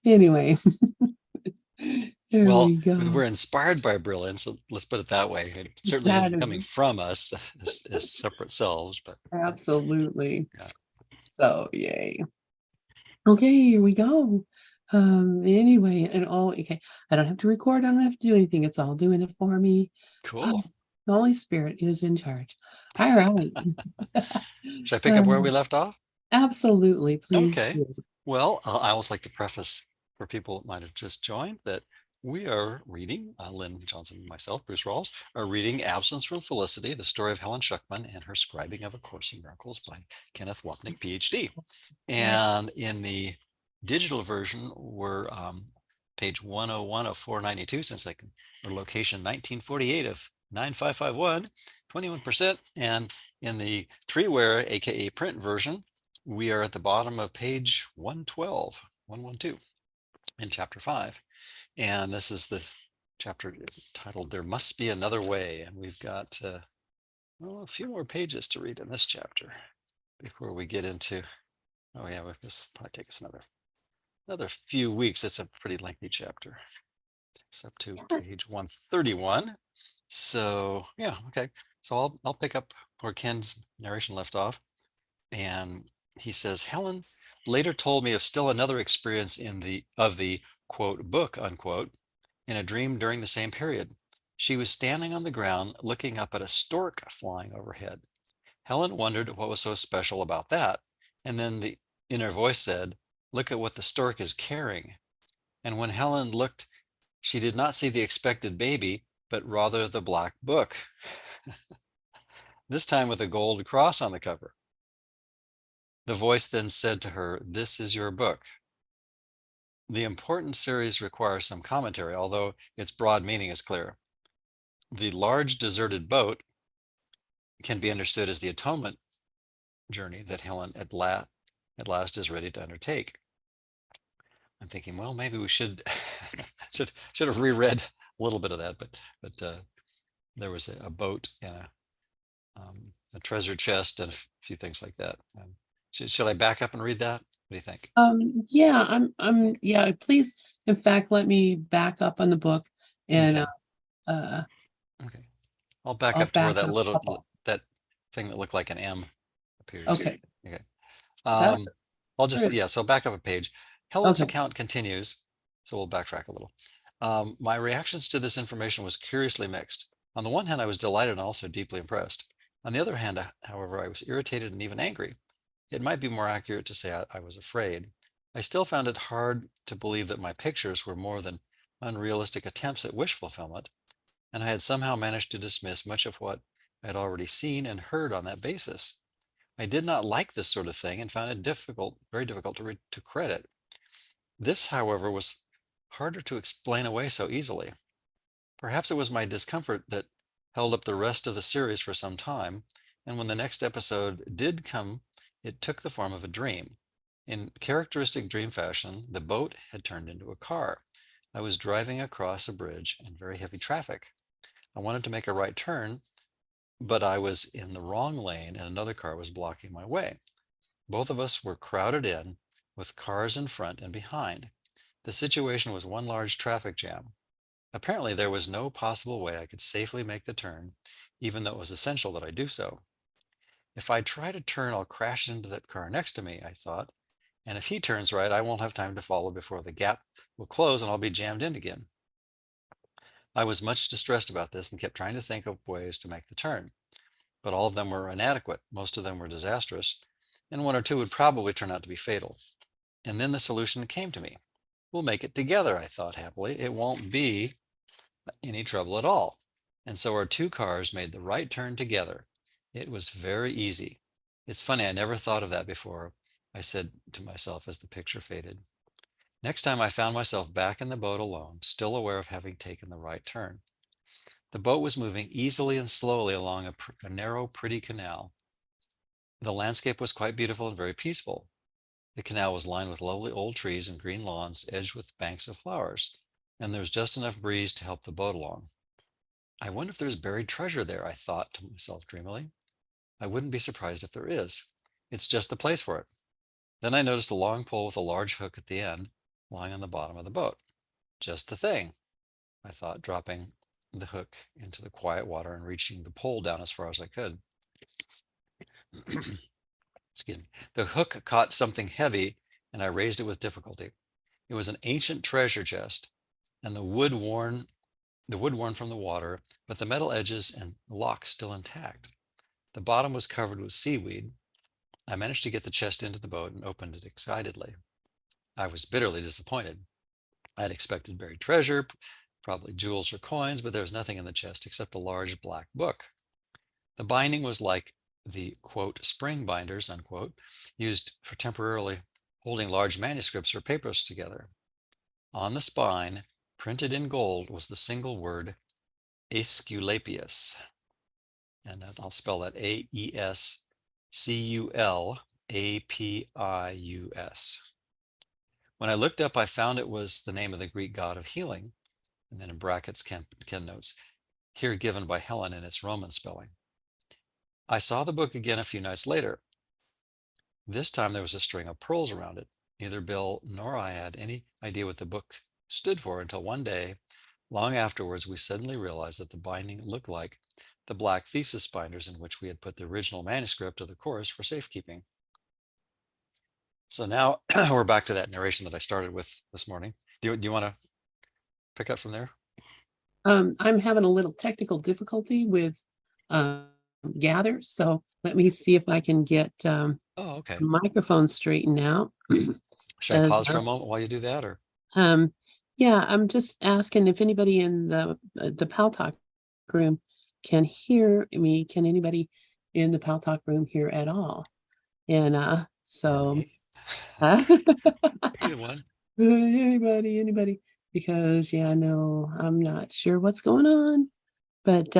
Anyway, there Well, we go. we're inspired by brilliance. So let's put it that way. It certainly That isn't coming is from us as separate selves, but absolutely. yeah. So, yay. Okay, here we go. Anyway, and okay, I don't have to record, I don't have to do anything. It's all doing it for me. Cool. The Holy Spirit is in charge. All right. Should I pick up where we Um, left off? absolutely, please Okay. do. Well, I always like to preface for people that might have just joined that we are reading, Lynn Johnson and myself, Bruce Rawls, are reading Absence from Felicity, the story of Helen Schuckman and her scribing of A Course in Miracles by Kenneth Wapnick, PhD. And in the digital version, we're page 101 of 492, since I can, or location 1948 of 9551, 21%. And in the Treeware, aka print version, we are at the bottom of page 112, 112 in chapter 5. And this is the chapter titled There Must Be Another Way. And we've got well, a few more pages to read in this chapter before we get into, oh yeah, this probably take us another few weeks. It's a pretty lengthy chapter. Takes up to page 131. So yeah, okay. So I'll pick up where Ken's narration left off. And he says, Helen later told me of still another experience of the quote book unquote in a dream during the same period. She was standing on the ground looking up at a stork flying overhead. Helen wondered what was so special about that. And then the inner voice said, look at what the stork is carrying. And when Helen looked, she did not see the expected baby, but rather the black book, this time with a gold cross on the cover. The voice then said to her, this is your book. The important series requires some commentary, although its broad meaning is clear. The large deserted boat can be understood as the atonement journey that Helen at last is ready to undertake. I'm thinking, well, maybe we should should have reread a little bit of that, but there was a boat and a treasure chest and a few things like that. Should I back up and read that? What do you think? Yeah, yeah, please, in fact, let me back up on the book and Okay. uh, Okay. I'll back I'll up to where back that up a little couple. that thing that looked like an M appears. Okay, Okay. that's I'll just, good. yeah, so back up a page. Helen's Okay. account continues, so we'll backtrack a little. My reactions to this information was curiously mixed. On the one hand, I was delighted and also deeply impressed. On the other hand, however, I was irritated and even angry. It might be more accurate to say I was afraid. I still found it hard to believe that my pictures were more than unrealistic attempts at wish fulfillment, and I had somehow managed to dismiss much of what I had already seen and heard on that basis. I did not like this sort of thing and found it difficult, very difficult to credit. This, however, was harder to explain away so easily. Perhaps it was my discomfort that held up the rest of the series for some time, and when the next episode did come, it took the form of a dream. In characteristic dream fashion, the boat had turned into a car. I was driving across a bridge in very heavy traffic. I wanted to make a right turn, but I was in the wrong lane and another car was blocking my way. Both of us were crowded in with cars in front and behind. The situation was one large traffic jam. Apparently, there was no possible way I could safely make the turn, even though it was essential that I do so. If I try to turn, I'll crash into that car next to me, I thought. And if he turns right, I won't have time to follow before the gap will close and I'll be jammed in again. I was much distressed about this and kept trying to think of ways to make the turn, but all of them were inadequate. Most of them were disastrous, and one or two would probably turn out to be fatal. And then the solution came to me. We'll make it together, I thought happily. It won't be any trouble at all. And so our two cars made the right turn together. It was very easy. It's funny, I never thought of that before, I said to myself as the picture faded. Next time I found myself back in the boat alone, still aware of having taken the right turn. The boat was moving easily and slowly along a narrow, pretty canal. The landscape was quite beautiful and very peaceful. The canal was lined with lovely old trees and green lawns edged with banks of flowers, and there was just enough breeze to help the boat along. I wonder if there's buried treasure there, I thought to myself dreamily. I wouldn't be surprised if there is. It's just the place for it. Then I noticed a long pole with a large hook at the end, lying on the bottom of the boat. Just the thing, I thought, dropping the hook into the quiet water and reaching the pole down as far as I could. Excuse me. The hook caught something heavy and I raised it with difficulty. It was an ancient treasure chest and the wood worn from the water, but the metal edges and lock still intact. The bottom was covered with seaweed. I managed to get the chest into the boat and opened it excitedly. I was bitterly disappointed. I had expected buried treasure, probably jewels or coins, but there was nothing in the chest except a large black book. The binding was like the, quote, spring binders, unquote, used for temporarily holding large manuscripts or papers together. On the spine, printed in gold, was the single word Aesculapius. And I'll spell that Aesculapius. When I looked up, I found it was the name of the Greek god of healing, and then in brackets, Ken notes, here given by Helen in its Roman spelling. I saw the book again a few nights later. This time there was a string of pearls around it. Neither Bill nor I had any idea what the book stood for until one day, long afterwards, we suddenly realized that the binding looked like the black thesis binders in which we had put the original manuscript of the course for safekeeping. So now we're back to that narration that I started with this morning. Do you want to pick up from there? I'm having a little technical difficulty with Gather, so let me see if I can get Oh, okay. the microphone straightened out. Should I pause for a moment while you do that, or? Yeah, I'm just asking if anybody in the Pal Talk room can hear me. Can anybody in the Pal Talk room hear at all? And so Either one. anybody, because yeah, no, I'm not sure what's going on, but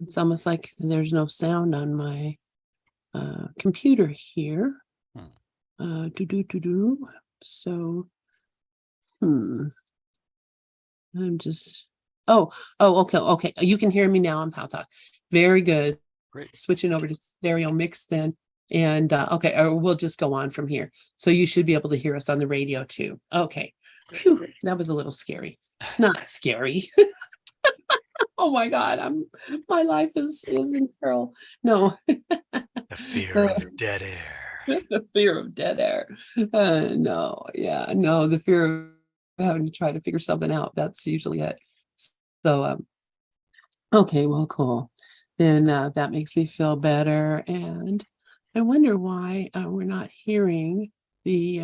it's almost like there's no sound on my computer here. So I'm just okay. You can hear me now on Pal Talk. Very good. Great. Switching over to stereo mix then. And okay, or we'll just go on from here. So you should be able to hear us on the radio too. Okay. Whew, that was a little scary. Not scary. Oh my God, my life is in peril. No. The fear of dead air. The fear of dead air. No, yeah, no, the fear of having to try to figure something out. That's usually it. So okay, well, cool. Then that makes me feel better. And I wonder why we're not hearing the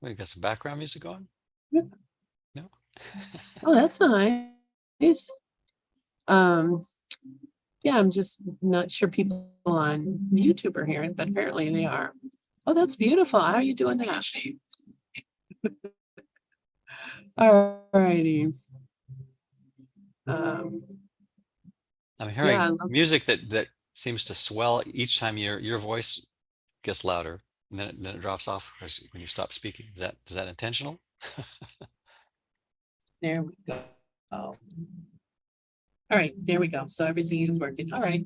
We got some background music on? Yeah. No. Oh, that's nice. Yeah, I'm just not sure people on YouTube are hearing, but apparently they are. Oh, that's beautiful. How are you doing that? All righty. I'm Yeah, I hearing love music that seems to swell each time your voice gets louder, and then it drops off when you stop speaking. Is that intentional? there we go. Oh. All right, there we go. So everything is working. All right.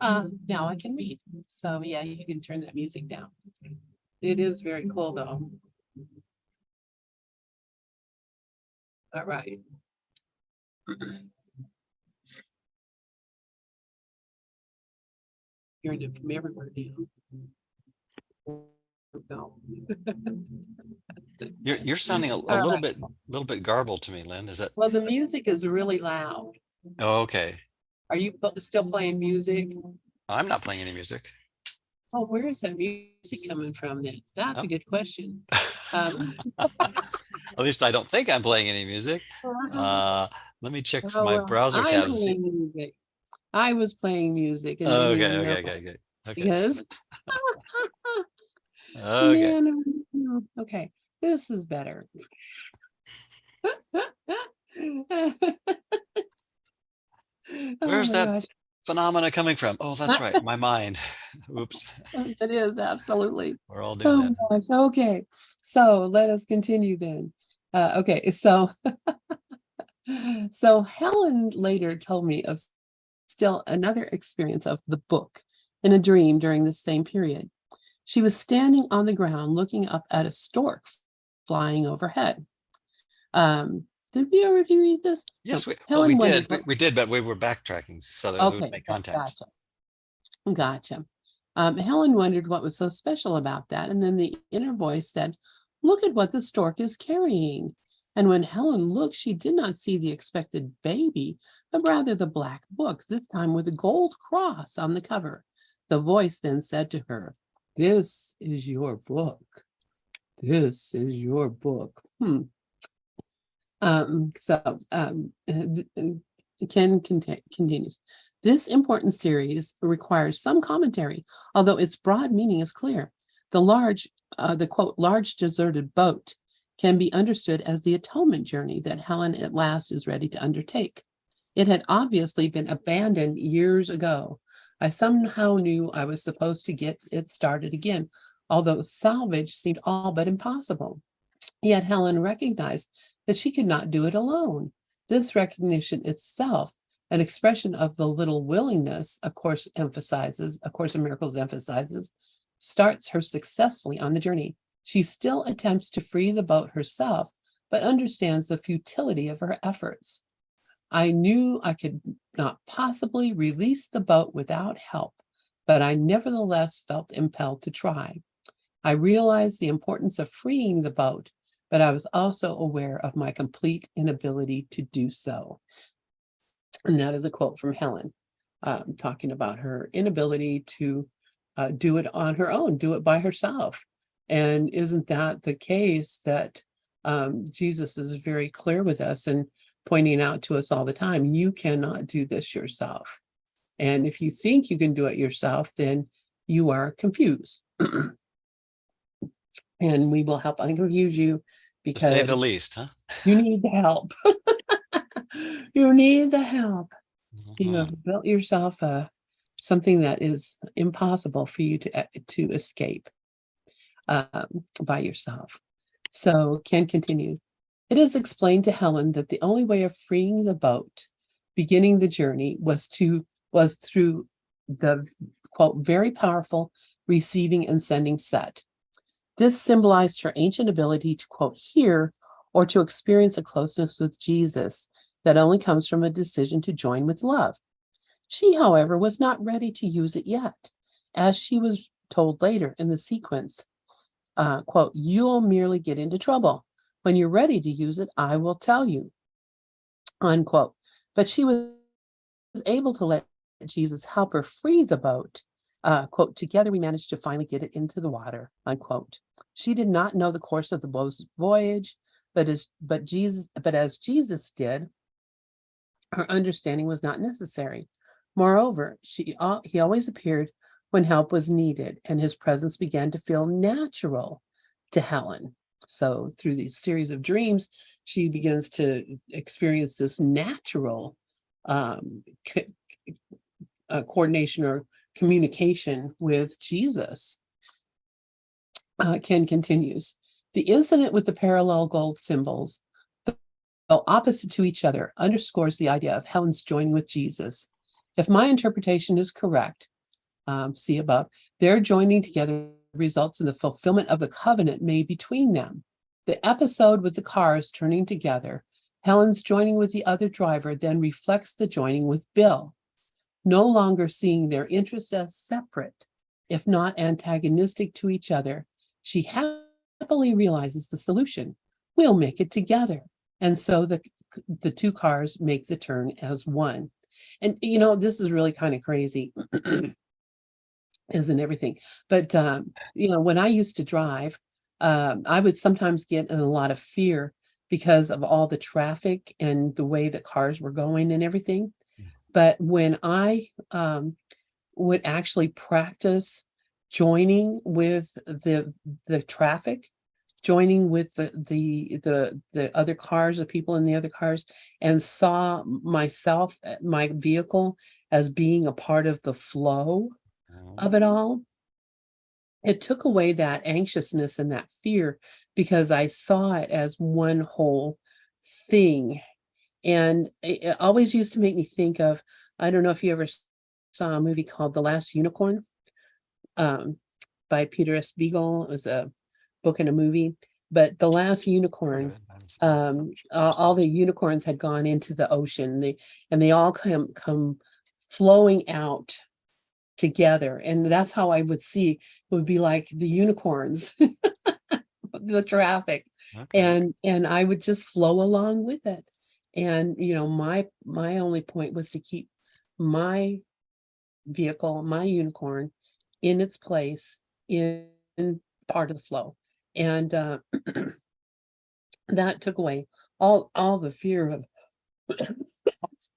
Now I can read. So yeah, you can turn that music down. It is very cool though. All right. Hearing it from everywhere now. You're sounding a All little right. bit garbled to me, Lynn. Is that? Well, the music is really loud. Oh, okay. Are you still playing music? I'm not playing any music. Oh, where is that music coming from then? That's Oh. a good question. At least I don't think I'm playing any music. Let me check my browser I'm tabs. playing music. I was playing music and didn't even know Okay. because Okay. man, okay, this is better. Oh Where's my that gosh, phenomena coming from? Oh, that's right. My mind. Oops. it is absolutely. We're all doing that. Oh my gosh, okay. So let us continue then. Okay, so so Helen later told me of still another experience of the book in a dream during the same period. She was standing on the ground looking up at a stork flying overhead. Did we already read this? Yes, we Helen did. wondered We did, but we were backtracking so that it would okay, make context. gotcha. Helen wondered what was so special about that, and then the inner voice said, "Look at what the stork is carrying." And when Helen looked, she did not see the expected baby, but rather the black book, this time with a gold cross on the cover. The voice then said to her, "This is your book. This is your book." Ken continues. This important series requires some commentary, although its broad meaning is clear. The quote, large deserted boat can be understood as the atonement journey that Helen at last is ready to undertake. It had obviously been abandoned years ago. I somehow knew I was supposed to get it started again, although salvage seemed all but impossible. Yet Helen recognized that she could not do it alone. This recognition itself, an expression of the little willingness, A Course in Miracles emphasizes, starts her successfully on the journey. She still attempts to free the boat herself, but understands the futility of her efforts. I knew I could not possibly release the boat without help, but I nevertheless felt impelled to try. I realized the importance of freeing the boat, but I was also aware of my complete inability to do so. And that is a quote from Helen, talking about her inability to do it on her own, do it by herself. And isn't that the case that Jesus is very clear with us and pointing out to us all the time, you cannot do this yourself. And if you think you can do it yourself, then you are confused. And we will help unconfuse you To say the because least, huh? you need the help. You need the help. You Mhm. have built yourself something that is impossible for you to escape by yourself. So Ken continued. It is explained to Helen that the only way of freeing the boat, beginning the journey, was through the quote very powerful receiving and sending set. This symbolized her ancient ability to quote hear or to experience a closeness with Jesus that only comes from a decision to join with love. She, however, was not ready to use it yet, as she was told later in the sequence, quote, "You'll merely get into trouble. When you're ready to use it, I will tell you," unquote. But she was able to let Jesus help her free the boat. Quote, "Together we managed to finally get it into the water," unquote. She did not know the course of the boat's voyage, but as Jesus did, her understanding was not necessary. Moreover, he always appeared when help was needed, and his presence began to feel natural to Helen. So through these series of dreams, she begins to experience this natural um, coordination or communication with Jesus. Ken continues. The incident with the parallel gold symbols, though opposite to each other, underscores the idea of Helen's joining with Jesus. If my interpretation is correct, see above, their joining together results in the fulfillment of the covenant made between them. The episode with the cars turning together, Helen's joining with the other driver, then reflects the joining with Bill. No longer seeing their interests as separate, if not antagonistic to each other, she happily realizes the solution. We'll make it together. And so the two cars make the turn as one. And this is really kind of crazy, isn't everything? But when I used to drive, I would sometimes get in a lot of fear because of all the traffic and the way that cars were going and everything. But when I would actually practice joining with the traffic, joining with the other cars, the people in the other cars, and saw myself, my vehicle, as being a part of the flow of it all, it took away that anxiousness and that fear because I saw it as one whole thing. And it always used to make me think of, I don't know if you ever saw a movie called The Last Unicorn. Um, by Peter S. Beagle. It was a book and a movie. But the last Heard of unicorn, it. I haven't seen it. all the unicorns had gone into the ocean. They all come flowing out together, and that's how I would see it would be like the unicorns, the traffic, Okay. and I would just flow along with it. And my only point was to keep my vehicle, my unicorn, in its place in part of the flow. And that took away all the fear of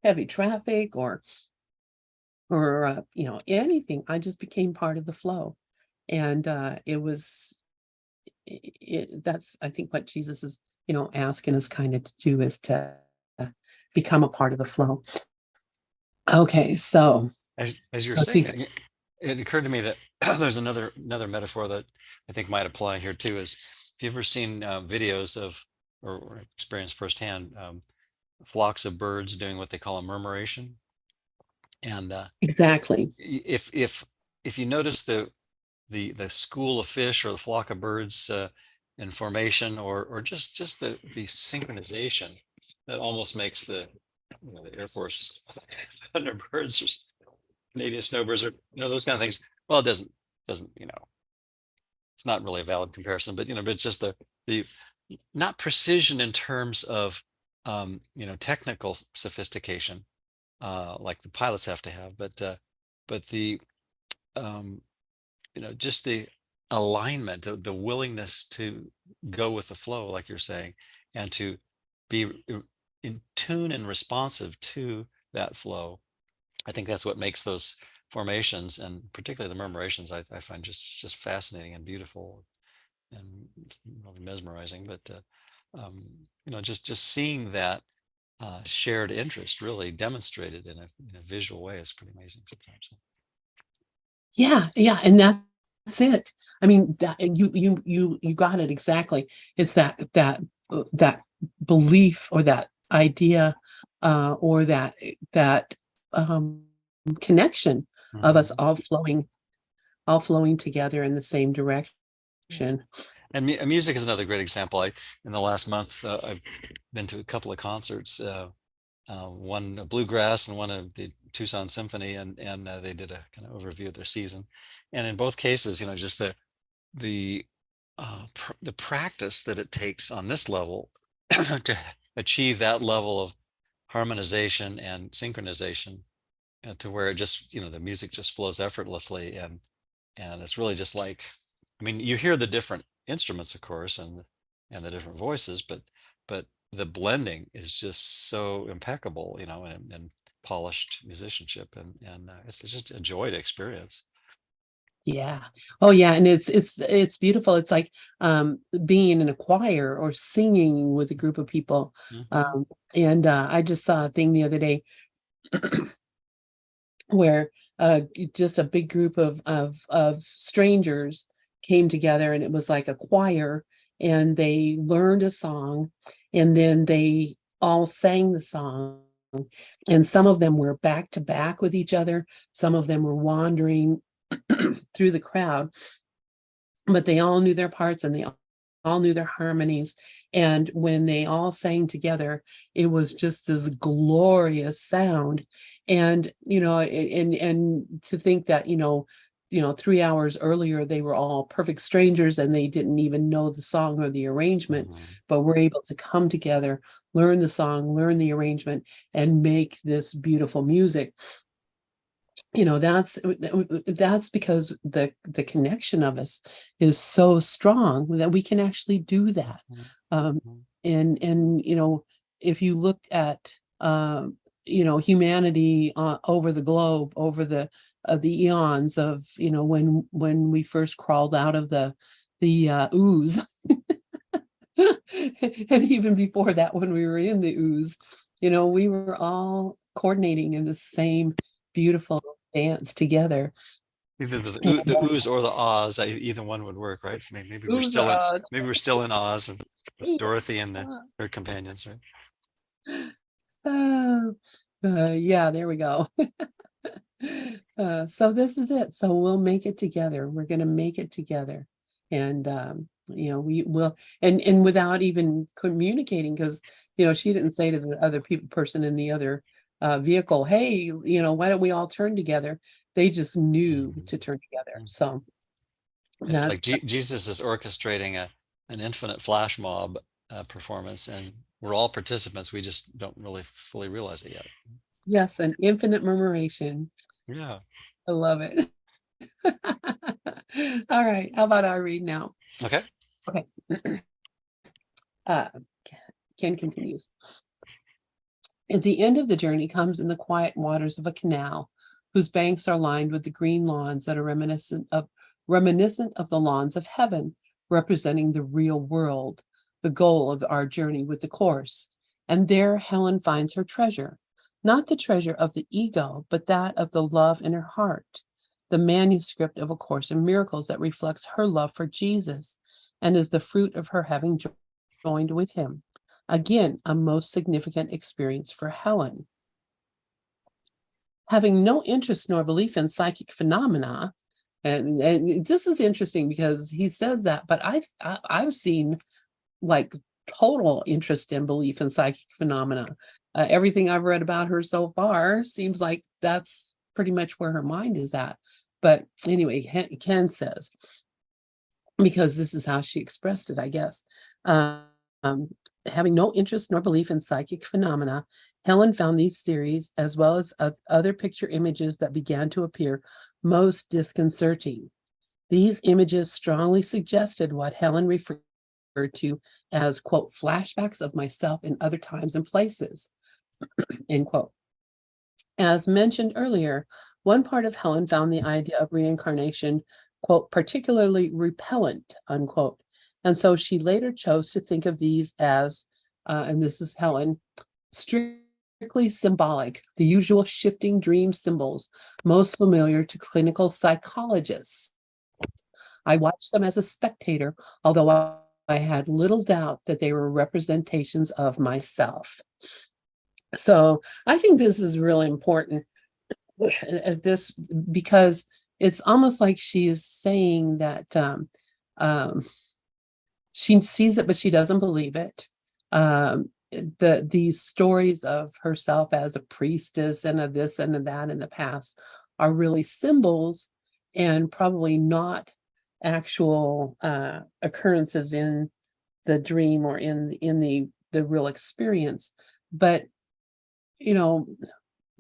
heavy traffic or anything. I just became part of the flow. And that's, I think, what Jesus is asking us kind of to do, is to become a part of the flow. Okay, so As you're I saying think that, it occurred to me that there's another metaphor that I think might apply here too. Is, have you ever seen videos of, or experienced firsthand, flocks of birds doing what they call a murmuration? And exactly. if you notice the school of fish or the flock of birds in formation, or just the synchronization that almost makes the Air Force Thunderbirds or Canadian snowbirds, or those kind of things. Well, it doesn't it's not really a valid comparison, but but it's just the not precision in terms of technical sophistication like the pilots have to have, but the um, just the alignment, the willingness to go with the flow, like you're saying, and to be in tune and responsive to that flow. I think that's what makes those formations, and particularly the murmurations, I find just fascinating and beautiful and really mesmerizing. But just seeing that shared interest really demonstrated in a visual way is pretty amazing sometimes. Yeah, and that's it. I mean, that you got it exactly. It's that belief, or that idea, or that connection of us Mhm. all flowing together in the same direction. Yeah. And music is another great example. In the last month, I've been to a couple of concerts, one bluegrass and one of the Tucson Symphony, and they did a kind of overview of their season. And in both cases, just the the practice that it takes on this level to achieve that level of harmonization and synchronization, to where it just, the music just flows effortlessly, and it's really just like, I mean, you hear the different instruments, of course, and the different voices, but the blending is just so impeccable, and polished musicianship, and it's just a joy to experience. Yeah. Oh yeah, and it's beautiful. It's like being in a choir or singing with a group of people. Mhm. And I just saw a thing the other day where just a big group of strangers came together, and it was like a choir, and they learned a song, and then they all sang the song, and some of them were back to back with each other, some of them were wandering through the crowd, but they all knew their parts, and they all knew their harmonies. And when they all sang together, it was just this glorious sound. And and to think that 3 hours earlier they were all perfect strangers, and they didn't even know the song or the arrangement, Mhm. but were able to come together, learn the song, learn the arrangement, and make this beautiful music. That's because the connection of us is so strong that we can actually do that. um Mhm. and if you looked at humanity over the globe, over the eons of when we first crawled out of the ooze, and even before that, when we were in the ooze, we were all coordinating in the same beautiful dance together. Either And, the ooze or the Oz, either one would work, right? So maybe we're ooze, still in maybe we're still in Oz with Dorothy and uh, her companions, right? yeah, there we go. So this is it. So we'll make it together. We're going to make it together. And, we will, and without even communicating, because, she didn't say to the other person in the other vehicle, hey, why don't we all turn together? They just knew Mhm. to turn together. Mhm. So It's that's, like Jesus is orchestrating an infinite flash mob performance, and we're all participants. We just don't really fully realize it yet. yes, an infinite murmuration. Yeah. I love it. All right. How about I read now? Okay. Okay. Uh, Ken continues. At the end of the journey comes in the quiet waters of a canal, whose banks are lined with the green lawns that are reminiscent of the lawns of heaven, representing the real world, the goal of our journey with the course. And there Helen finds her treasure, not the treasure of the ego, but that of the love in her heart, the manuscript of A Course in Miracles that reflects her love for Jesus and is the fruit of her having joined with him. Again, a most significant experience for Helen. Having no interest nor belief in psychic phenomena, and this is interesting because he says that, but I've seen like total interest and belief in psychic phenomena. Everything I've read about her so far seems like that's pretty much where her mind is at. But anyway, Ken says, because this is how she expressed it, I guess. Um, Having no interest nor belief in psychic phenomena, Helen found these theories, as well as other picture images that began to appear, most disconcerting. These images strongly suggested what Helen referred to as, quote, flashbacks of myself in other times and places, end quote. As mentioned earlier, one part of Helen found the idea of reincarnation, quote, particularly repellent, unquote. And so she later chose to think of these as, and this is Helen, strictly symbolic, the usual shifting dream symbols most familiar to clinical psychologists. I watched them as a spectator, although I had little doubt that they were representations of myself. So I think this is really important at this, because it's almost like she is saying that um, she sees it, but she doesn't believe it. These stories of herself as a priestess and of this and of that in the past are really symbols and probably not actual occurrences in the dream or in the real experience. But you know,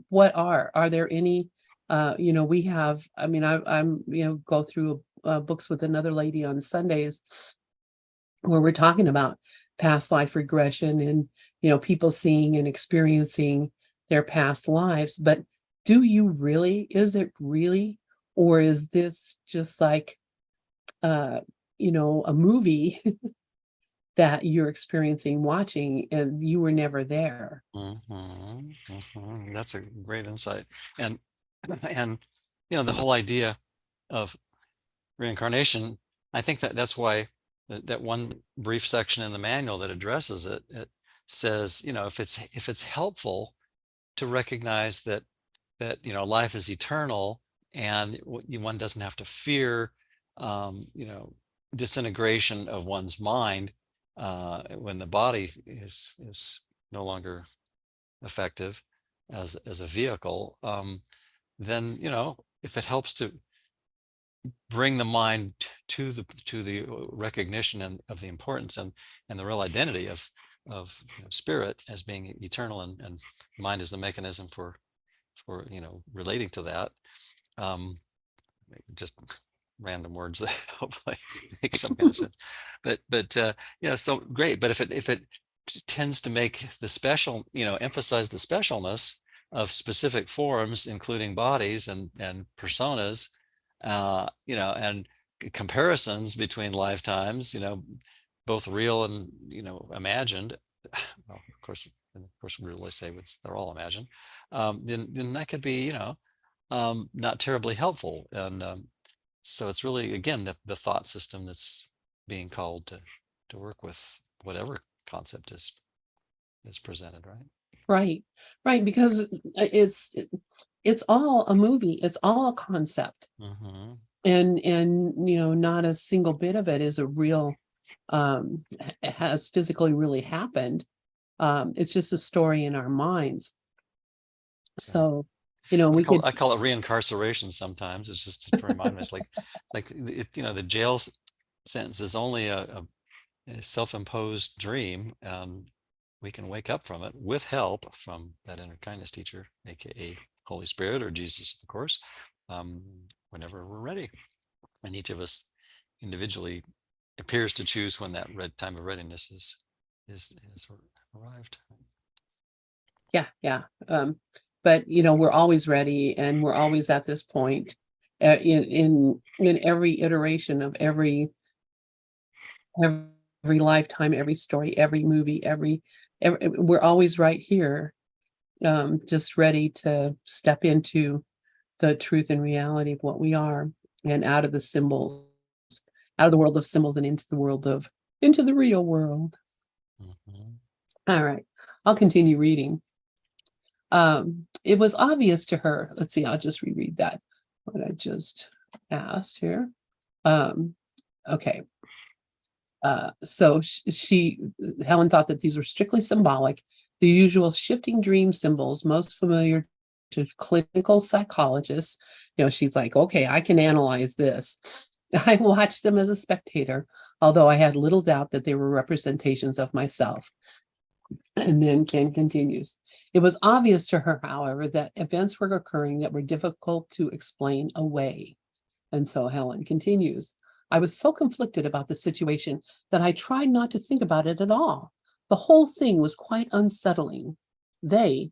what are there any, we have, I mean, I'm, go through books with another lady on Sundays where we're talking about past life regression and, people seeing and experiencing their past lives. But is it really, or is this just like, uh, a movie that you're experiencing, watching, and you were never there? That's a great insight. And and the whole idea of reincarnation, I think that's why that one brief section in the manual that addresses it, it says, if it's helpful to recognize that life is eternal, and one doesn't have to fear um, you know disintegration of one's mind when the body is no longer effective as a vehicle, then if it helps to bring the mind to the recognition of the importance and the real identity of spirit as being eternal, and mind is the mechanism for relating to that. um just random words that hopefully make some kind of sense. But so great. But if it tends to make the special, emphasize the specialness of specific forms, including bodies and personas, and comparisons between lifetimes, both real and imagined. Well, of course, we really say they're all imagined. Then that could be, not terribly helpful. And so it's really, again, the thought system that's being called to work with whatever concept is presented, right? Right, right, because it's it's all a movie. It's all a concept. Mhm. And not a single bit of it is a real has physically really happened. It's just a story in our minds. Right. So we could. I call it reincarceration sometimes. It's just to remind me. It's like the jail sentence is only a self-imposed dream, and we can wake up from it with help from that inner kindness teacher, aka Holy Spirit or Jesus, of course, um, whenever we're ready. And each of us individually appears to choose when that red time of readiness is arrived. Yeah. But we're always ready, and we're always at this point, in every iteration of every lifetime, every story, every movie, every we're always right here, just ready to step into the truth and reality of what we are, and out of the symbols, out of the world of symbols, and into the real world. Mhm. All right, I'll continue reading. It was obvious to her. Let's see, I'll just reread that, what I just asked here. Okay. So Helen thought that these were strictly symbolic, the usual shifting dream symbols most familiar to clinical psychologists. She's like, okay, I can analyze this. I watched them as a spectator, although I had little doubt that they were representations of myself. And then Ken continues. It was obvious to her, however, that events were occurring that were difficult to explain away. And so Helen continues. I was so conflicted about the situation that I tried not to think about it at all. The whole thing was quite unsettling. They,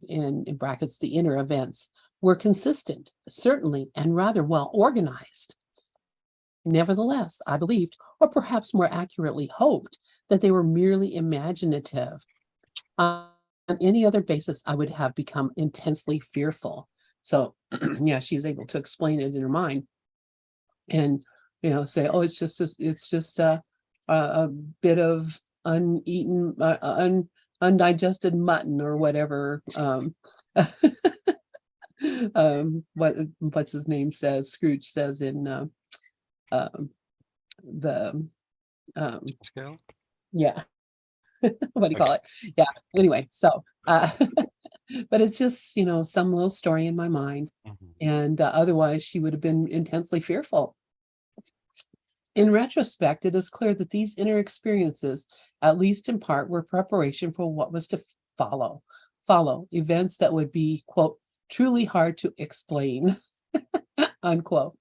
in brackets, the inner events, were consistent, certainly, and rather well organized. Nevertheless, I believed, or perhaps more accurately hoped, that they were merely imaginative. On any other basis, I would have become intensely fearful. So, yeah, she's able to explain it in her mind, and say, oh, it's just a bit of uneaten, undigested mutton or whatever. What's his name says, Scrooge says in um, the Scale? yeah, what do you Okay. call it? Yeah. Anyway, so but it's just some little story in my mind, Mhm. and otherwise she would have been intensely fearful. In retrospect, it is clear that these inner experiences, at least in part, were preparation for what was to follow. Follow events that would be, quote, truly hard to explain, unquote.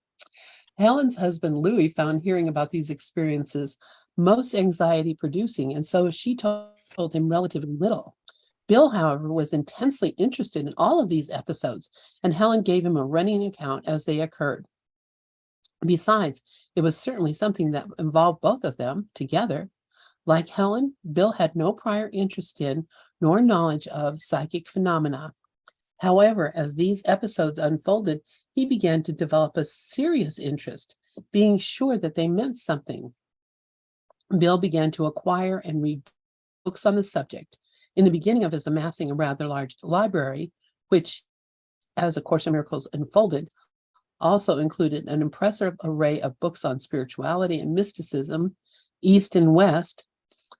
Helen's husband, Louis, found hearing about these experiences most anxiety producing, and so she told him relatively little. Bill, however, was intensely interested in all of these episodes, and Helen gave him a running account as they occurred. Besides, it was certainly something that involved both of them together. Like Helen, Bill had no prior interest in nor knowledge of psychic phenomena. However, as these episodes unfolded, he began to develop a serious interest, being sure that they meant something. Bill began to acquire and read books on the subject. In the beginning of his amassing a rather large library, which, as A Course in Miracles unfolded, also included an impressive array of books on spirituality and mysticism, East and West,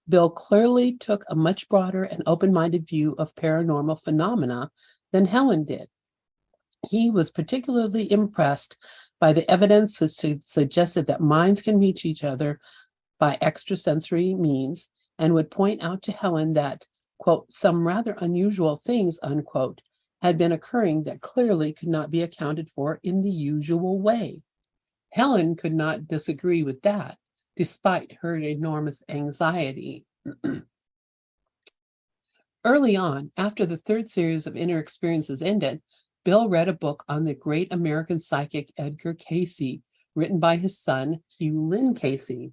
Bill clearly took a much broader and open-minded view of paranormal phenomena than Helen did. He was particularly impressed by the evidence which suggested that minds can reach each other by extrasensory means, and would point out to Helen that, quote, some rather unusual things, unquote, had been occurring that clearly could not be accounted for in the usual way. Helen could not disagree with that, despite her enormous anxiety. Early on, after the third series of inner experiences ended, Bill read a book on the great American psychic Edgar Cayce, written by his son, Hugh Lynn Cayce.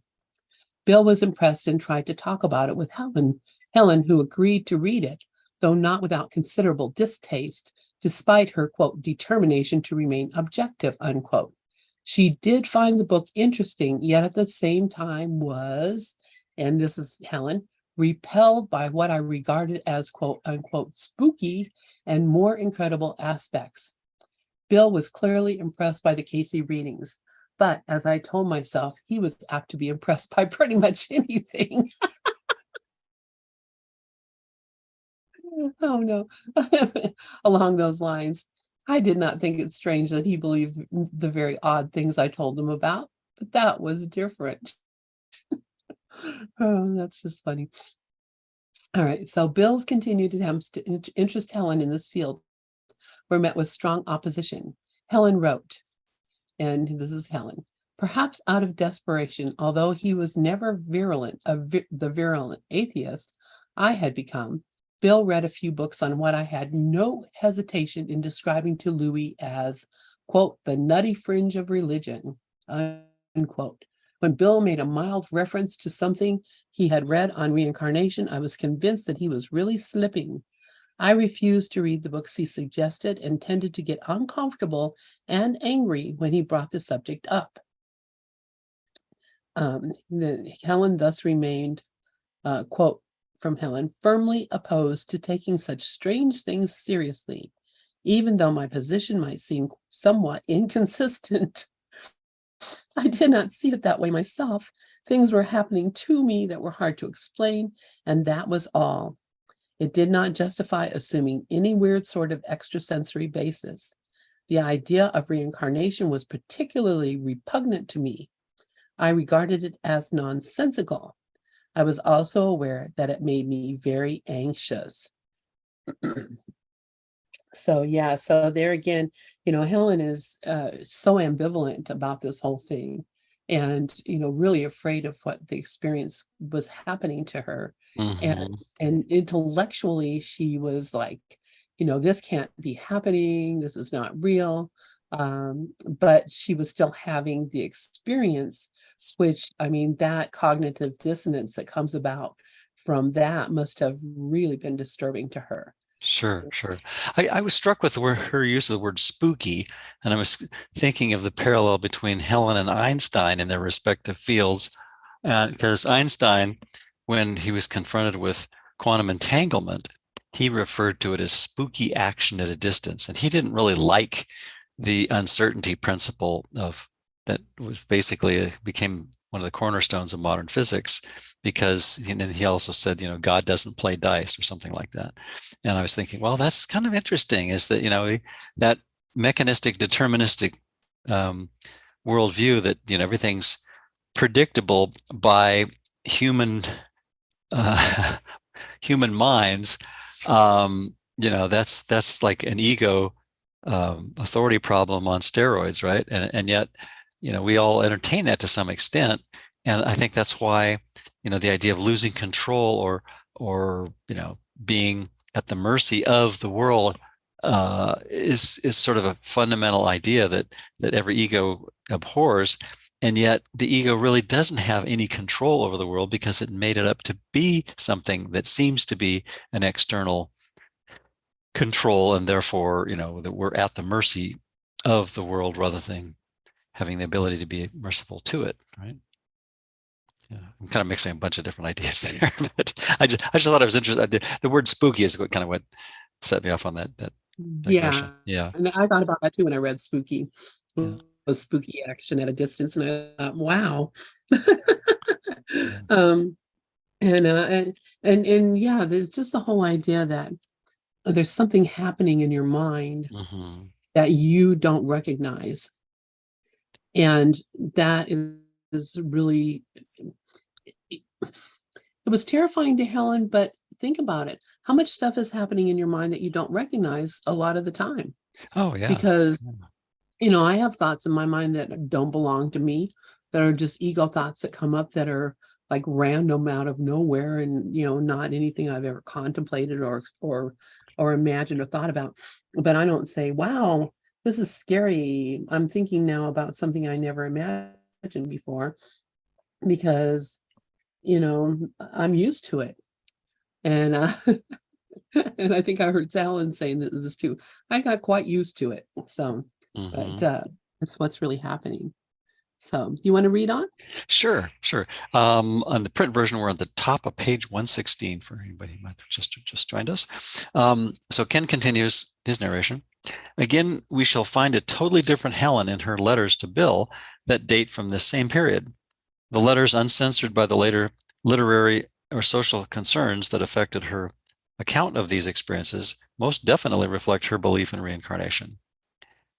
Bill was impressed and tried to talk about it with Helen, who agreed to read it, though not without considerable distaste, despite her, quote, determination to remain objective, unquote. She did find the book interesting, yet at the same time was, and this is Helen, repelled by what I regarded as quote unquote spooky and more incredible aspects. Bill was clearly impressed by the Casey readings, but as I told myself, he was apt to be impressed by pretty much anything. Oh no. Along those lines, I did not think it strange that he believed the very odd things I told him about, but that was different. Oh, that's just funny. All right, so Bill's continued attempts to interest Helen in this field were met with strong opposition. Helen wrote, and this is Helen, perhaps out of desperation, although he was never the virulent atheist I had become, Bill read a few books on what I had no hesitation in describing to Louis as, quote, the nutty fringe of religion, unquote. When Bill made a mild reference to something he had read on reincarnation, I was convinced that he was really slipping. I refused to read the books he suggested and tended to get uncomfortable and angry when he brought the subject up. Helen thus remained, quote from Helen, firmly opposed to taking such strange things seriously, even though my position might seem somewhat inconsistent. I did not see it that way myself. Things were happening to me that were hard to explain, and that was all. It did not justify assuming any weird sort of extrasensory basis. The idea of reincarnation was particularly repugnant to me. I regarded it as nonsensical. I was also aware that it made me very anxious. So yeah, so there again, Helen is so ambivalent about this whole thing, and really afraid of what the experience was happening to her. And Mm-hmm. and intellectually she was like, this can't be happening, this is not real. But she was still having the experience, which, I mean, that cognitive dissonance that comes about from that must have really been disturbing to her. Sure, sure. I was struck with her use of the word spooky, and I was thinking of the parallel between Helen and Einstein in their respective fields. Because Einstein, when he was confronted with quantum entanglement, he referred to it as spooky action at a distance. And he didn't really like the uncertainty principle of that was basically became one of the cornerstones of modern physics, because and he also said, God doesn't play dice or something like that. And I was thinking, well, that's kind of interesting, is that, that mechanistic deterministic worldview that, everything's predictable by human human minds. That's like an ego authority problem on steroids, right? And yet, we all entertain that to some extent. And I think that's why, the idea of losing control or being at the mercy of the world is sort of a fundamental idea that every ego abhors. And yet the ego really doesn't have any control over the world, because it made it up to be something that seems to be an external control, and therefore, that we're at the mercy of the world rather than having the ability to be merciful to it, right? Yeah, I'm kind of mixing a bunch of different ideas there, but I just thought it was interesting. The word spooky is what set me off on that Yeah, digression. Yeah, and I thought about that too when I read Spooky. yeah, Was spooky action at a distance, and I thought, wow. yeah. um, and yeah, there's just the whole idea that there's something happening in your mind Hmm. that you don't recognize, and that is really it was terrifying to Helen. But think about it: how much stuff is happening in your mind that you don't recognize a lot of the time? Oh, yeah. Because Yeah. I have thoughts in my mind that don't belong to me, that are just ego thoughts that come up that are like random out of nowhere, and not anything I've ever contemplated or imagined or thought about. But I don't say, wow, this is scary. I'm thinking now about something I never imagined before, because I'm used to it. And and I think I heard Alan saying this too. I got quite used to it. So, but Hmm. that's what's really happening. So you want to read on? Sure, sure. On the print version, we're on the top of page 116 for anybody who might have just joined us. So Ken continues his narration. Again, we shall find a totally different Helen in her letters to Bill that date from this same period. The letters, uncensored by the later literary or social concerns that affected her account of these experiences, most definitely reflect her belief in reincarnation.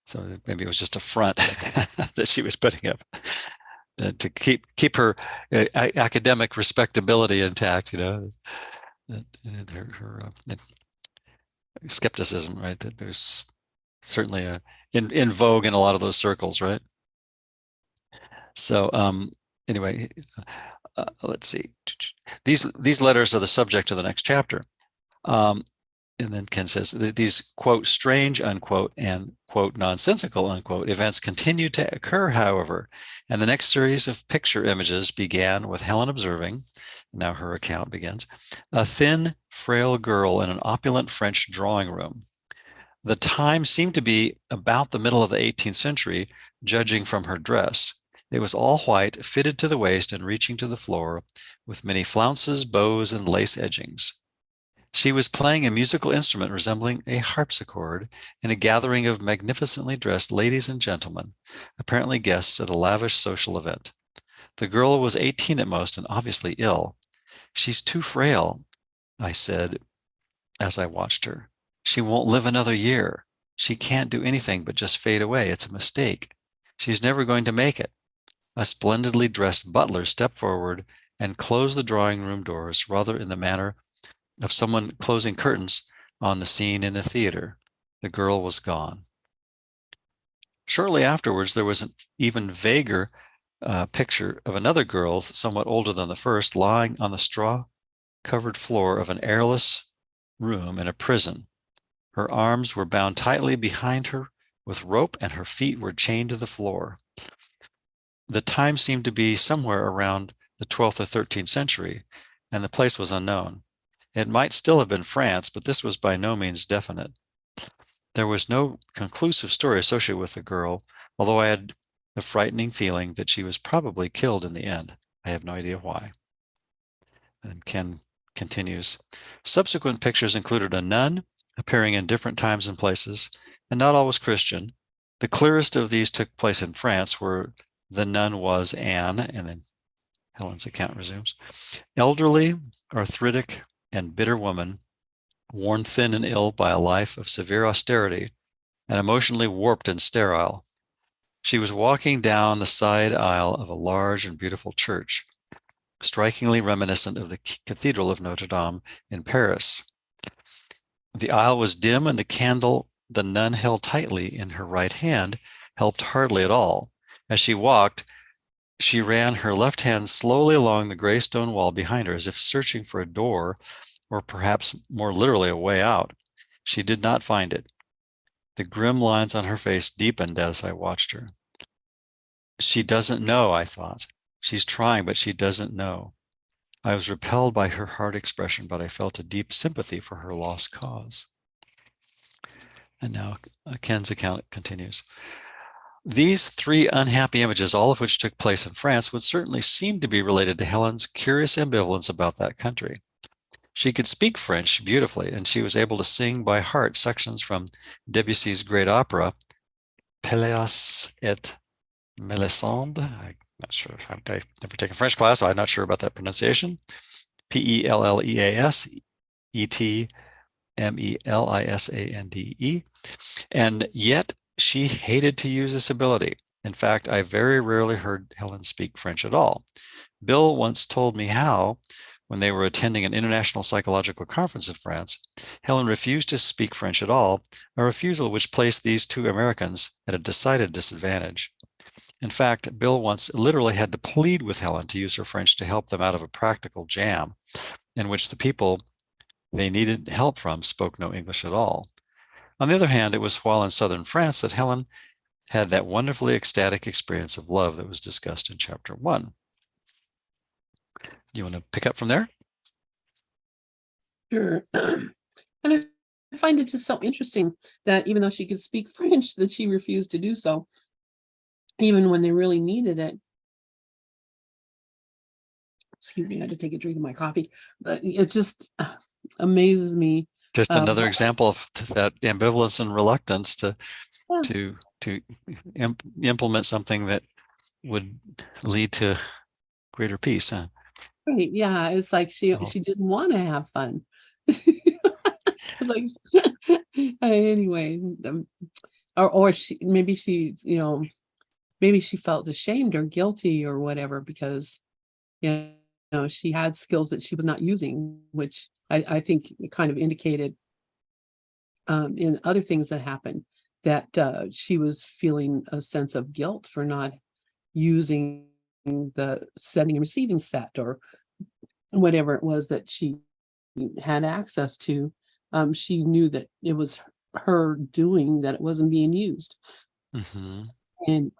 So maybe it was just a front that she was putting up to keep her academic respectability intact, her skepticism, right? That there's certainly in vogue in a lot of those circles, right? So anyway, let's see. These letters are the subject of the next chapter. And then Ken says these quote strange unquote and quote nonsensical unquote events continued to occur, however, and the next series of picture images began with Helen observing, now her account begins, a thin, frail girl in an opulent French drawing room. The time seemed to be about the middle of the 18th century, judging from her dress. It was all white, fitted to the waist and reaching to the floor, with many flounces, bows, and lace edgings. She was playing a musical instrument resembling a harpsichord in a gathering of magnificently dressed ladies and gentlemen, apparently guests at a lavish social event. The girl was 18 at most and obviously ill. She's too frail, I said as I watched her. She won't live another year. She can't do anything but just fade away. It's a mistake. She's never going to make it. A splendidly dressed butler stepped forward and closed the drawing room doors, rather in the manner of someone closing curtains on the scene in a theater. The girl was gone. Shortly afterwards, there was an even vaguer picture of another girl, somewhat older than the first, lying on the straw-covered floor of an airless room in a prison. Her arms were bound tightly behind her with rope, and her feet were chained to the floor. The time seemed to be somewhere around the 12th or 13th century, and the place was unknown. It might still have been France, but this was by no means definite. There was no conclusive story associated with the girl, although I had the frightening feeling that she was probably killed in the end. I have no idea why. And Ken continues. Subsequent pictures included a nun appearing in different times and places, and not always Christian. The clearest of these took place in France, where the nun was Anne, and then Helen's account resumes. Elderly, arthritic, and bitter woman, worn thin and ill by a life of severe austerity, and emotionally warped and sterile. She was walking down the side aisle of a large and beautiful church, strikingly reminiscent of the Cathedral of Notre Dame in Paris. The aisle was dim, and the candle the nun held tightly in her right hand helped hardly at all. As she walked, she ran her left hand slowly along the gray stone wall behind her, as if searching for a door, or perhaps more literally a way out. She did not find it. The grim lines on her face deepened as I watched her. She doesn't know, I thought. She's trying, but she doesn't know. I was repelled by her hard expression, but I felt a deep sympathy for her lost cause. And now Ken's account continues. These three unhappy images, all of which took place in France, would certainly seem to be related to Helen's curious ambivalence about that country. She could speak French beautifully, and she was able to sing by heart sections from Debussy's great opera, Péléas et Mélisande. I'm not sure. I've never taken French class, so I'm not sure about that pronunciation. Pelleas Etmelisande. And yet she hated to use this ability. In fact, I very rarely heard Helen speak French at all. Bill once told me how, when they were attending an international psychological conference in France, Helen refused to speak French at all, a refusal which placed these two Americans at a decided disadvantage. In fact, Bill once literally had to plead with Helen to use her French to help them out of a practical jam in which the people they needed help from spoke no English at all. On the other hand, it was while in southern France that Helen had that wonderfully ecstatic experience of love that was discussed in chapter 1. You want to pick up from there? Sure. And I find it just so interesting that even though she could speak French, that she refused to do so. even when they really needed it. Excuse me, I had to take a drink of my coffee, but it just amazes me. Just another What, example of that ambivalence and reluctance to yeah, to to implement something that would lead to greater peace. Huh? right, yeah, it's like Oh, she didn't want to have fun. It's like anyway, or she maybe she, maybe she felt ashamed or guilty or whatever because she had skills that she was not using, which I think it kind of indicated in other things that happened that she was feeling a sense of guilt for not using the sending and receiving set or whatever it was that she had access to. She knew that it was her doing that it wasn't being used. mhm. And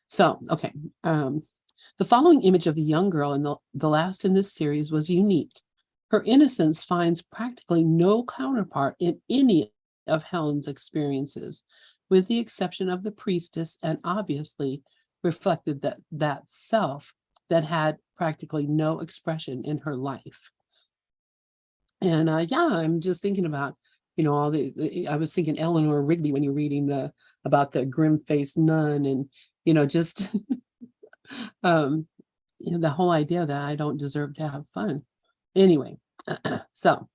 so, okay. The following image of the young girl in the last in this series was unique. Her innocence finds practically no counterpart in any of Helen's experiences, with the exception of the priestess, and obviously reflected that self that had practically no expression in her life. And yeah, I'm just thinking about, all I was thinking Eleanor Rigby when you're reading about the grim-faced nun and, just um, the whole idea that I don't deserve to have fun. Anyway, so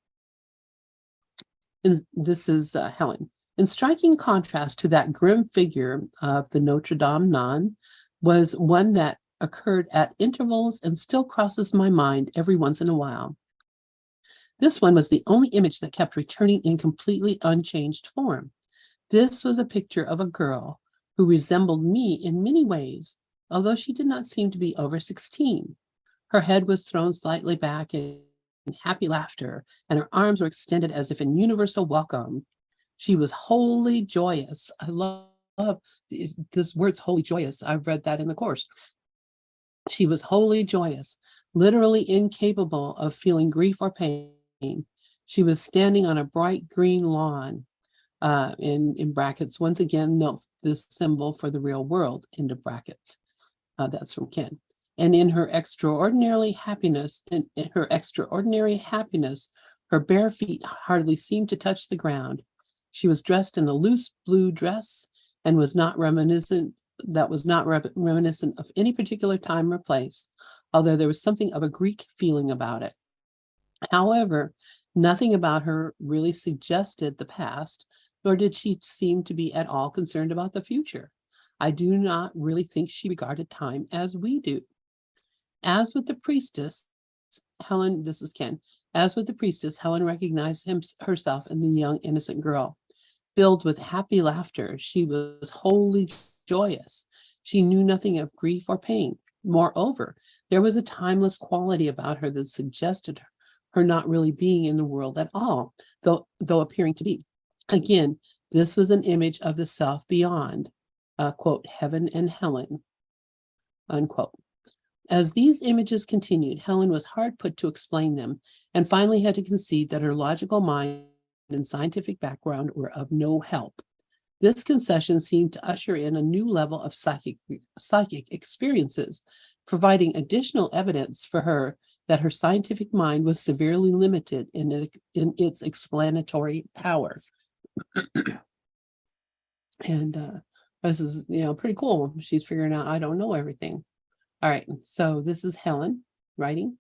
this is Helen. In striking contrast to that grim figure of the Notre Dame nun was one that occurred at intervals and still crosses my mind every once in a while. This one was the only image that kept returning in completely unchanged form. This was a picture of a girl who resembled me in many ways, although she did not seem to be over 16. Her head was thrown slightly back in happy laughter, and her arms were extended as if in universal welcome. She was wholly joyous. I love this word's wholly joyous. I've read that in the course. She was wholly joyous, literally incapable of feeling grief or pain. She was standing on a bright green lawn, in brackets. Once again, note this symbol for the real world, into brackets. That's from Ken. And in her extraordinary happiness, her bare feet hardly seemed to touch the ground. She was dressed in a loose blue dress and was not reminiscent of any particular time or place, although there was something of a Greek feeling about it. However, nothing about her really suggested the past, nor did she seem to be at all concerned about the future. I do not really think she regarded time as we do. As with the priestess, Helen, this is Ken, as with the priestess, Helen recognized herself in the young, innocent girl. Filled with happy laughter, she was wholly joyous. She knew nothing of grief or pain. Moreover, there was a timeless quality about her that suggested her not really being in the world at all, though appearing to be. Again, this was an image of the self beyond, quote, heaven and Helen, unquote. As these images continued, Helen was hard put to explain them and finally had to concede that her logical mind and scientific background were of no help. This concession seemed to usher in a new level of psychic experiences, providing additional evidence for her that her scientific mind was severely limited in its explanatory power. And this is, pretty cool. She's figuring out I don't know everything. All right, so this is Helen writing.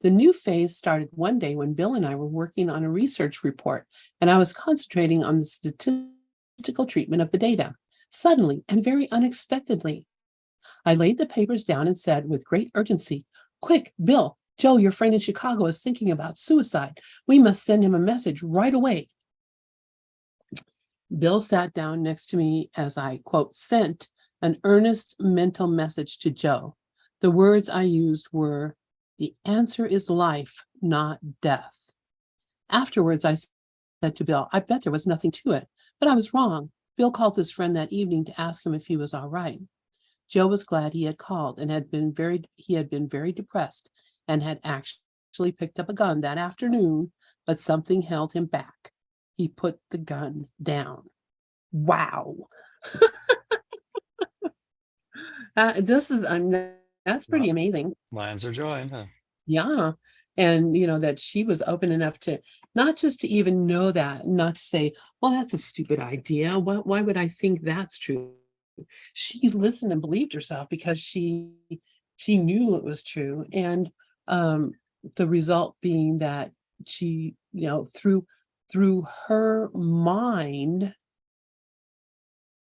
The new phase started one day when Bill and I were working on a research report, and I was concentrating on the statistical treatment of the data. Suddenly, and very unexpectedly, I laid the papers down and said with great urgency, "Quick, Bill, Joe, your friend in Chicago, is thinking about suicide. We must send him a message right away." Bill sat down next to me as I, quote, sent an earnest mental message to Joe. The words I used were, "The answer is life, not death." Afterwards, I said to Bill, "I bet there was nothing to it, but I was wrong." Bill called his friend that evening to ask him if he was all right. Joe was glad he had called and he had been very depressed and had actually picked up a gun that afternoon, but something held him back. He put the gun down. Wow. This is, that's pretty Well, amazing. minds are joined, huh? Yeah. And that she was open enough to not just to even know that, not to say, well, that's a stupid idea. Why would I think that's true? She listened and believed herself because she knew it was true. And um the result being that she, through her mind,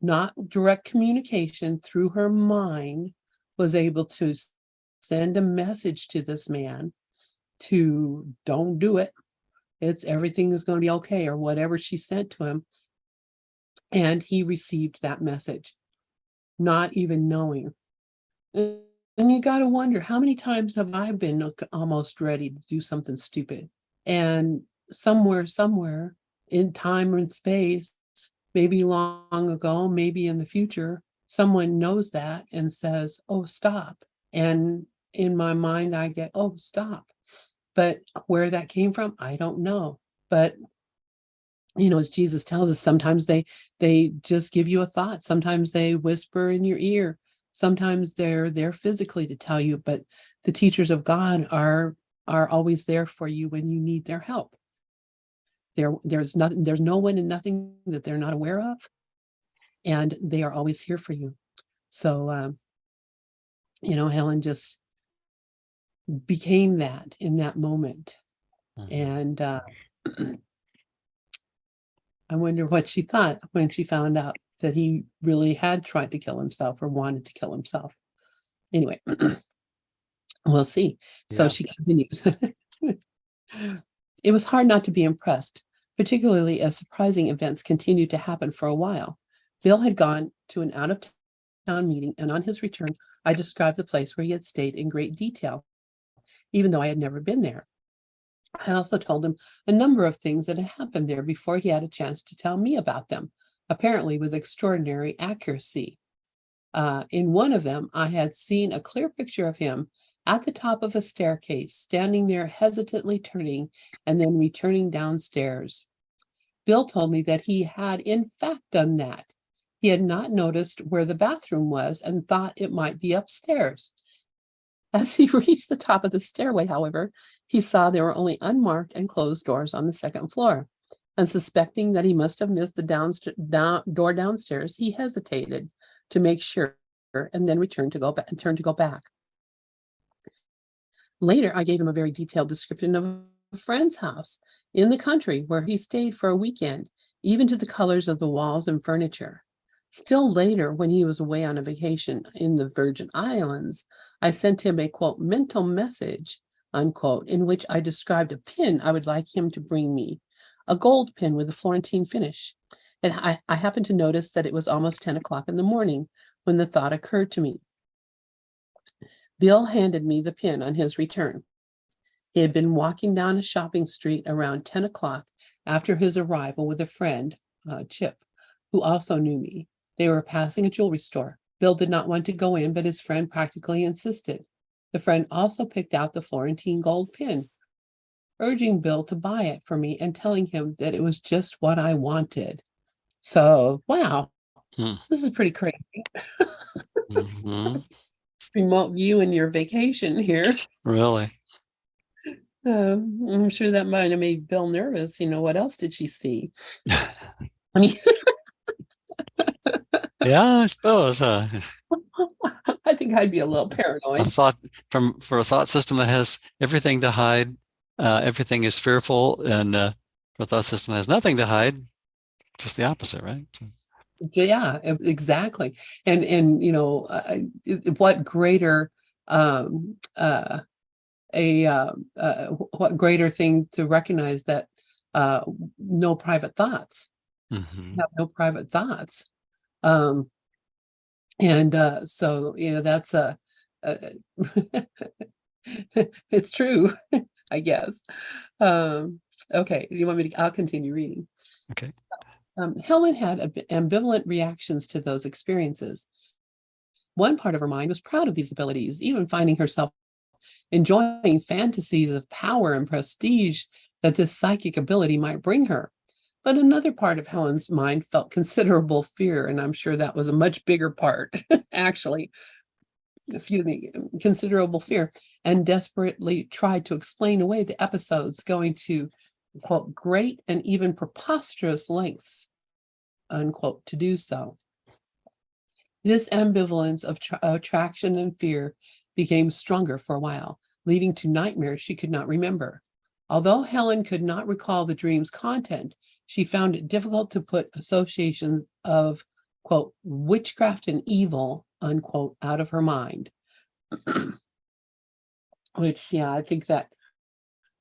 not direct communication, through her mind, was able to send a message to this man to don't do it. It's everything is going to be okay, or whatever she sent to him. And he received that message, not even knowing. And you got to wonder, how many times have I been almost ready to do something stupid? And somewhere in time and space, maybe long ago, maybe in the future, someone knows that and says, oh, stop. And in my mind, I get, oh, stop. But where that came from, I don't know. But as Jesus tells us, sometimes they just give you a thought. Sometimes they whisper in your ear. Sometimes they're there physically to tell you, but the teachers of God are always there for you when you need their help. There's no one and nothing that they're not aware of, and they are always here for you. So Helen just became that in that moment. Mhm. And I wonder what she thought when she found out that he really had tried to kill himself or wanted to kill himself. Anyway, we'll see. So Yeah. she continues. It was hard not to be impressed, particularly as surprising events continued to happen for a while. Bill had gone to an out of town meeting, and on his return, I described the place where he had stayed in great detail, even though I had never been there. I also told him a number of things that had happened there before he had a chance to tell me about them, apparently with extraordinary accuracy. In one of them, I had seen a clear picture of him at the top of a staircase, standing there hesitantly turning and then returning downstairs. Bill told me that he had in fact done that. He had not noticed where the bathroom was and thought it might be upstairs. As he reached the top of the stairway, however, he saw there were only unmarked and closed doors on the second floor. And suspecting that he must have missed the door downstairs, he hesitated to make sure and then turned to go back. Later, I gave him a very detailed description of a friend's house in the country where he stayed for a weekend, even to the colors of the walls and furniture. Still later, when he was away on a vacation in the Virgin Islands, I sent him a quote mental message unquote in which I described a pin I would like him to bring me, a gold pin with a Florentine finish. And I happened to notice that it was almost 10 o'clock in the morning when the thought occurred to me. Bill handed me the pin on his return. He had been walking down a shopping street around 10 o'clock after his arrival with a friend, Chip, who also knew me. They were passing a jewelry store. Bill did not want to go in, but his friend practically insisted. The friend also picked out the Florentine gold pin, urging Bill to buy it for me and telling him that it was just what I wanted. So, wow, Hmm. this is pretty crazy. Mhm. Remote view in your vacation here. Really? I'm sure that might have made Bill nervous. What else did she see? I mean, Yeah, I suppose. I think I'd be a little A paranoid. thought for a thought system that has everything to hide, everything is fearful, and for a thought system that has nothing to hide, just the opposite, right? Yeah, exactly. And what greater a what greater thing to recognize that no private thoughts, Hmm. have no private thoughts. Um, and so that's a it's true, I guess. Um, okay, you want me to? I'll continue reading. Okay. Helen had ambivalent reactions to those experiences. One part of her mind was proud of these abilities, even finding herself enjoying fantasies of power and prestige that this psychic ability might bring her. But another part of Helen's mind felt considerable fear, and I'm sure that was a much bigger part, actually, excuse me, considerable fear, and desperately tried to explain away the episodes, going to, quote, great and even preposterous lengths, unquote, to do so. This ambivalence of attraction and fear became stronger for a while, leading to nightmares she could not remember. Although Helen could not recall the dream's content, she found it difficult to put associations of, quote, witchcraft and evil, unquote, out of her mind. Which, yeah, I think that,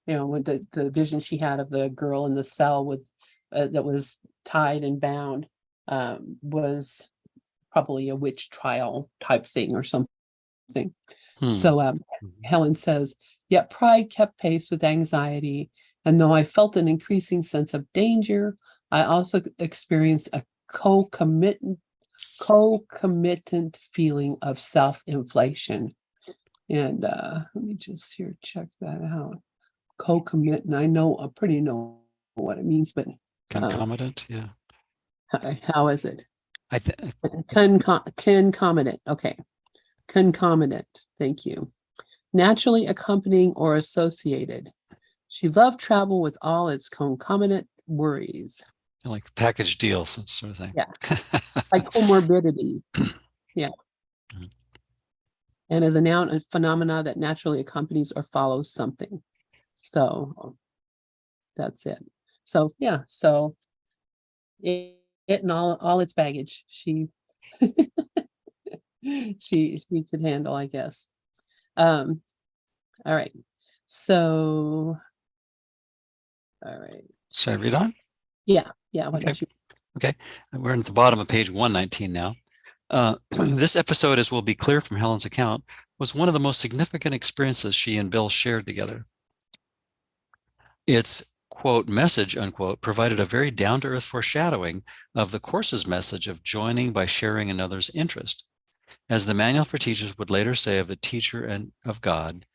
with the vision she had of the girl in the cell with that was tied and bound, was probably a witch trial type thing or something. So Helen says, yet pride kept pace with anxiety, and though I felt an increasing sense of danger, I also experienced a concomitant feeling of self-inflation. And let me just here check that out. Concomitant, I pretty know what it means, but Concomitant, yeah. How is it? I think Concomitant, okay. Concomitant, thank you. Naturally accompanying or associated. She loved travel with all its concomitant worries. like package deals, sort of thing. Yeah. Like comorbidity. Yeah. Mhm. And as a noun, a phenomena that naturally accompanies or follows something. So that's it. So yeah, so it and all its baggage, she she could handle, I guess. All right. So all right. Should I read on? Yeah, why Okay. don't you? Okay. We're at the bottom of page 119 now. This episode, as will be clear from Helen's account, was one of the most significant experiences she and Bill shared together. Its, quote, message, unquote, provided a very down-to-earth foreshadowing of the course's message of joining by sharing another's interest. As the manual for teachers would later say of a teacher and of God,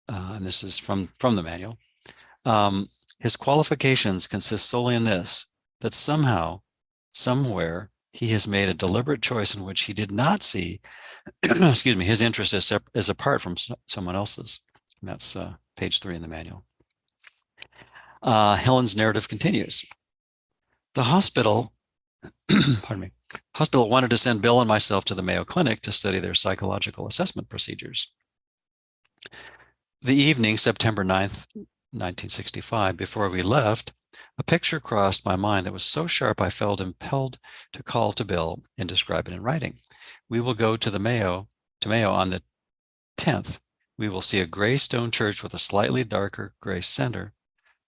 and this is from the manual, his qualifications consist solely in this, that somehow, somewhere, he has made a deliberate choice in which he did not see, excuse me, his interest as apart from someone else's. And that's page 3 in the manual. Helen's narrative continues. The hospital, pardon me, hospital wanted to send Bill and myself to the Mayo Clinic to study their psychological assessment procedures. The evening, September 9th, 1965, before we left, a picture crossed my mind that was so sharp I felt impelled to call to Bill and describe it in writing. We will go to Mayo on the 10th. We will see a gray stone church with a slightly darker gray center,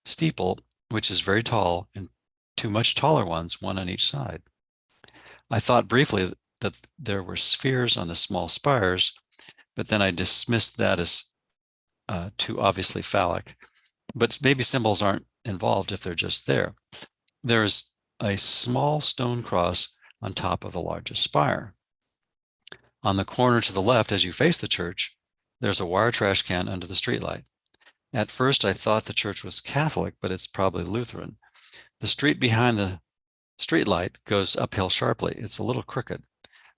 steeple, which is very tall, and two much taller ones, one on each side. I thought briefly that there were spheres on the small spires, but then I dismissed that as too obviously phallic. But maybe symbols aren't involved if they're just there. There's a small stone cross on top of the largest spire. On the corner to the left, as you face the church, there's a wire trash can under the streetlight. At first, I thought the church was Catholic, but it's probably Lutheran. The street behind the streetlight goes uphill sharply. It's a little crooked.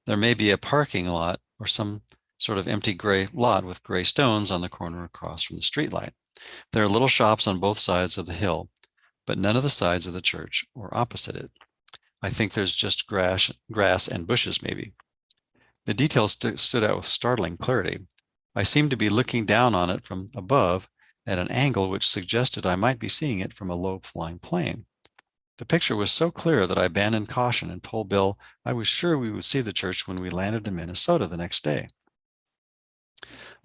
There may be a parking lot or some sort of empty gray lot with gray stones on the corner across from the streetlight. There are little shops on both sides of the hill, but none of the sides of the church or opposite it. I think there's just grass and bushes maybe. The details stood out with startling clarity. I seemed to be looking down on it from above at an angle which suggested I might be seeing it from a low-flying plane. The picture was so clear that I abandoned caution and told Bill I was sure we would see the church when we landed in Minnesota the next day.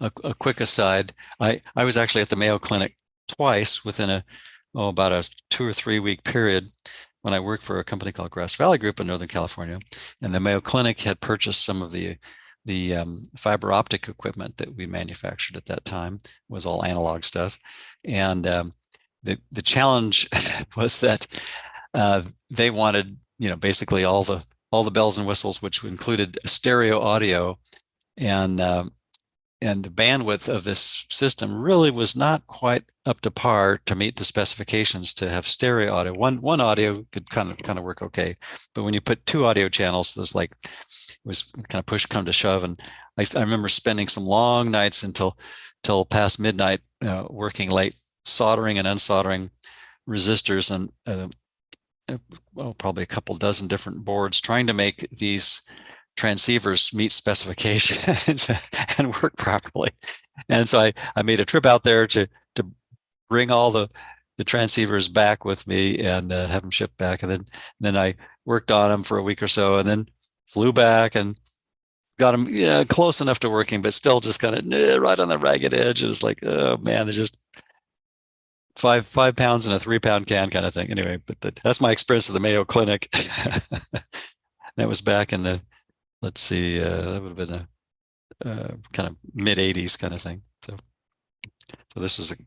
A quick aside, I was actually at the Mayo Clinic twice within about a 2 or 3 week period when I worked for a company called Grass Valley Group in Northern California. And the Mayo Clinic had purchased some of the fiber optic equipment that we manufactured at that time. It was all analog stuff. And the challenge was that they wanted, basically all the bells and whistles, which included stereo audio and the bandwidth of this system really was not quite up to par to meet the specifications to have stereo audio. One audio could kind of work okay, but when you put two audio channels, there's like, it was kind of push come to shove. And I remember spending some long nights till past midnight, working late, soldering and unsoldering resistors and well, probably a couple dozen different boards, trying to make these transceivers meet specifications and work properly. And so I made a trip out there to bring all the transceivers back with me and have them shipped back. And then I worked on them for a week or so, and then flew back and got them close enough to working, but still just kind of right on the ragged edge. It was like, oh man, they're just 5 pounds in a 3 pound can kind of thing. Anyway, but that's my experience at the Mayo Clinic. That was back in the, let's see, that would have been a kind of mid 80s kind of thing. So this was a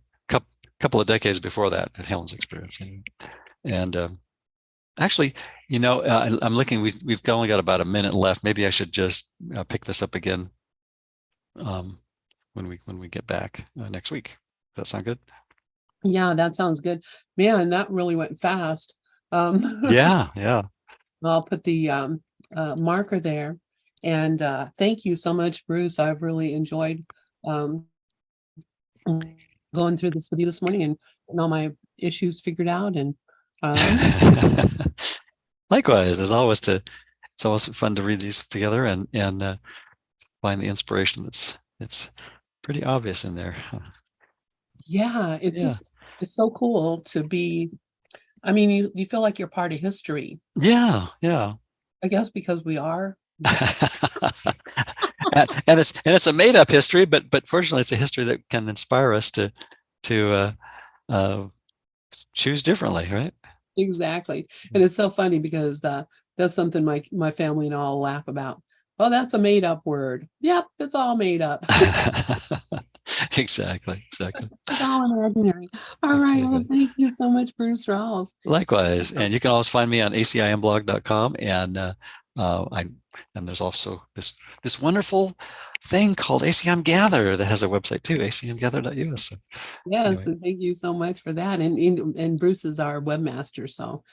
couple of decades before that at Helen's experience. And actually, I'm looking, we've only got about a minute left. Maybe I should just pick this up again when we get back next week. Does that sound good? Yeah, that sounds good. Man, that really went fast. Yeah. I'll put the marker there. And thank you so much, Bruce. I've really enjoyed going through this with you this morning and getting all my issues figured out. And likewise, it's always fun to read these together and find the inspiration it's pretty obvious in there. Yeah, it's so cool to be. I mean, you feel like you're part of history. Yeah. I guess because we are. and it's a made up history, but fortunately, it's a history that can inspire us to choose differently, right? Exactly. And it's so funny because that's something my family and all laugh about. Oh, that's a made up word. Yep, it's all made up. Exactly. It's all imaginary. All right. Well, thank you so much, Bruce Rawls. Likewise. And you can always find me on acimblog.com. And there's also this wonderful thing called ACIM Gather that has a website too, acimgather.us. So, yes, anyway. and thank you so much for that. And Bruce is our webmaster, so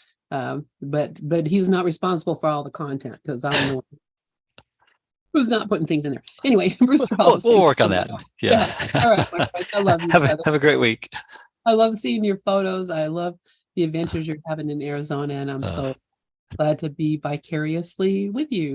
but he's not responsible for all the content because I'm the one who's not putting things in there. Anyway, Bruce Rawls. We'll work on that. Yeah. All right. I love you. Have a great week. I love seeing your photos. I love the adventures you're having in Arizona, and I'm so glad to be vicariously with you.